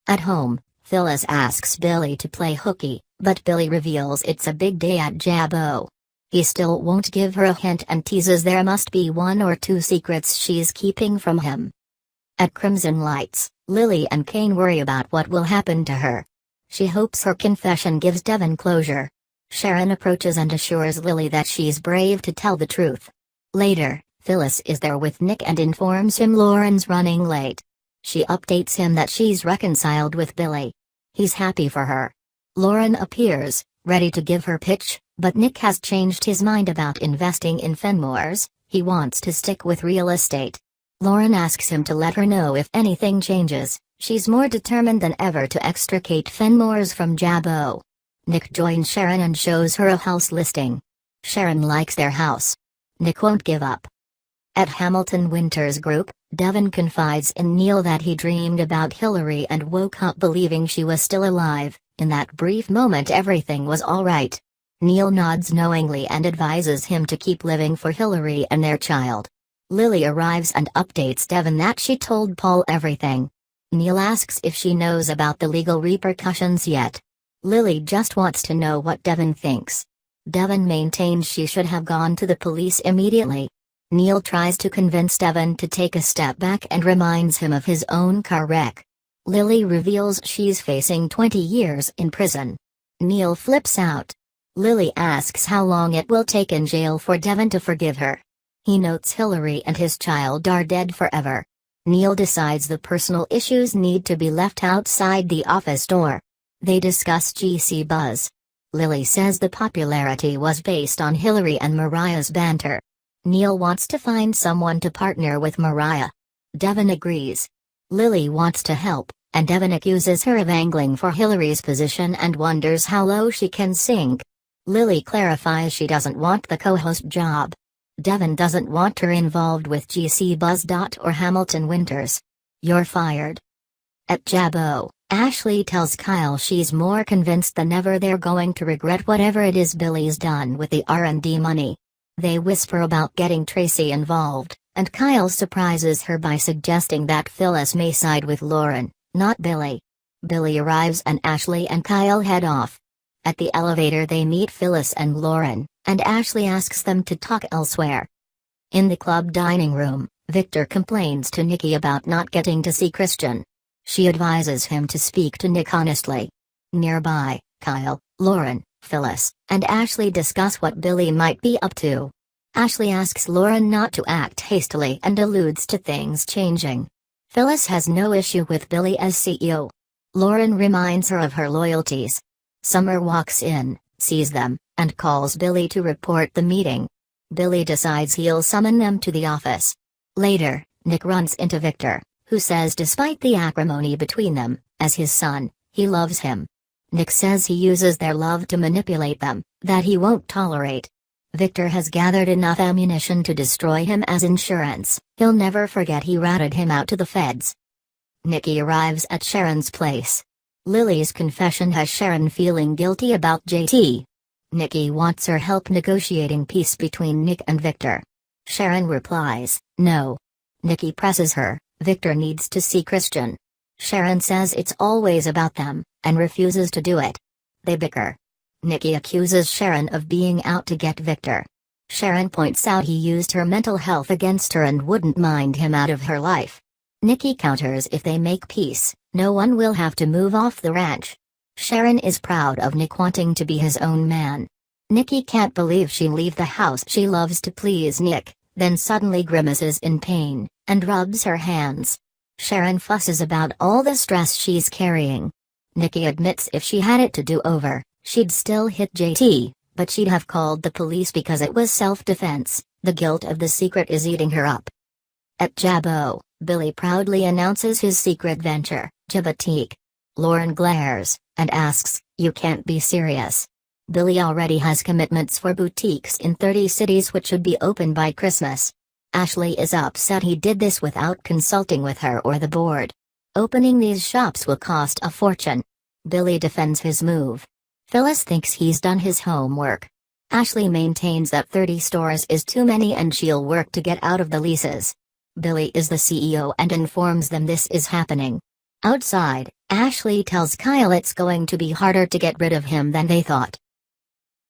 At home, Phyllis asks Billy to play hooky, but Billy reveals it's a big day at Jabbo. He still won't give her a hint and teases there must be one or two secrets she's keeping from him. At Crimson Lights, Lily and Kane worry about what will happen to her. She hopes her confession gives Devon closure. Sharon approaches and assures Lily that she's brave to tell the truth. Later, Phyllis is there with Nick and informs him Lauren's running late. She updates him that she's reconciled with Billy. He's happy for her. Lauren appears, ready to give her pitch, but Nick has changed his mind about investing in Fenmore's. He wants to stick with real estate. Lauren asks him to let her know if anything changes. She's more determined than ever to extricate Fenmore's from Jabbo. Nick joins Sharon and shows her a house listing. Sharon likes their house. Nick won't give up. At Hamilton Winter's group, Devon confides in Neil that he dreamed about Hillary and woke up believing she was still alive. In that brief moment everything was all right. Neil nods knowingly and advises him to keep living for Hillary and their child. Lily arrives and updates Devon that she told Paul everything. Neil asks if she knows about the legal repercussions yet. Lily just wants to know what Devon thinks. Devon maintains she should have gone to the police immediately. Neil tries to convince Devon to take a step back and reminds him of his own car wreck. Lily reveals she's facing 20 years in prison. Neil flips out. Lily asks how long it will take in jail for Devon to forgive her. He notes Hillary and his child are dead forever. Neil decides the personal issues need to be left outside the office door. They discuss GC Buzz. Lily says the popularity was based on Hillary and Mariah's banter. Neil wants to find someone to partner with Mariah. Devon agrees. Lily wants to help, and Devon accuses her of angling for Hillary's position and wonders how low she can sink. Lily clarifies she doesn't want the co-host job. Devon doesn't want her involved with GC Buzz. Or Hamilton Winters. You're fired. At Jabbo, Ashley tells Kyle she's more convinced than ever they're going to regret whatever it is Billy's done with the R&D money. They whisper about getting Tracy involved, and Kyle surprises her by suggesting that Phyllis may side with Lauren, not Billy. Billy arrives and Ashley and Kyle head off. At the elevator they meet Phyllis and Lauren, and Ashley asks them to talk elsewhere. In the club dining room, Victor complains to Nikki about not getting to see Christian. She advises him to speak to Nick honestly. Nearby, Kyle, Lauren, Phyllis, and Ashley discuss what Billy might be up to. Ashley asks Lauren not to act hastily and alludes to things changing. Phyllis has no issue with Billy as CEO. Lauren reminds her of her loyalties. Summer walks in, sees them, and calls Billy to report the meeting. Billy decides he'll summon them to the office. Later, Nick runs into Victor, who says despite the acrimony between them, as his son, he loves him. Nick says he uses their love to manipulate them, that he won't tolerate. Victor has gathered enough ammunition to destroy him as insurance. He'll never forget he ratted him out to the feds. Nikki arrives at Sharon's place. Lily's confession has Sharon feeling guilty about JT. Nikki wants her help negotiating peace between Nick and Victor. Sharon replies, no. Nikki presses her, Victor needs to see Christian. Sharon says it's always about them, and refuses to do it. They bicker. Nikki accuses Sharon of being out to get Victor. Sharon points out he used her mental health against her and wouldn't mind him out of her life. Nikki counters if they make peace, no one will have to move off the ranch. Sharon is proud of Nick wanting to be his own man. Nikki can't believe she'll leave the house she loves to please Nick, then suddenly grimaces in pain, and rubs her hands. Sharon fusses about all the stress she's carrying. Nikki admits if she had it to do over, she'd still hit JT, but she'd have called the police because it was self-defense. The guilt of the secret is eating her up. At Jabbo, Billy proudly announces his secret venture, Jabatique. Lauren glares, and asks, you can't be serious. Billy already has commitments for boutiques in 30 cities which should be open by Christmas. Ashley is upset he did this without consulting with her or the board. Opening these shops will cost a fortune. Billy defends his move. Phyllis thinks he's done his homework. Ashley maintains that 30 stores is too many and she'll work to get out of the leases. Billy is the CEO and informs them this is happening. Outside, Ashley tells Kyle it's going to be harder to get rid of him than they thought.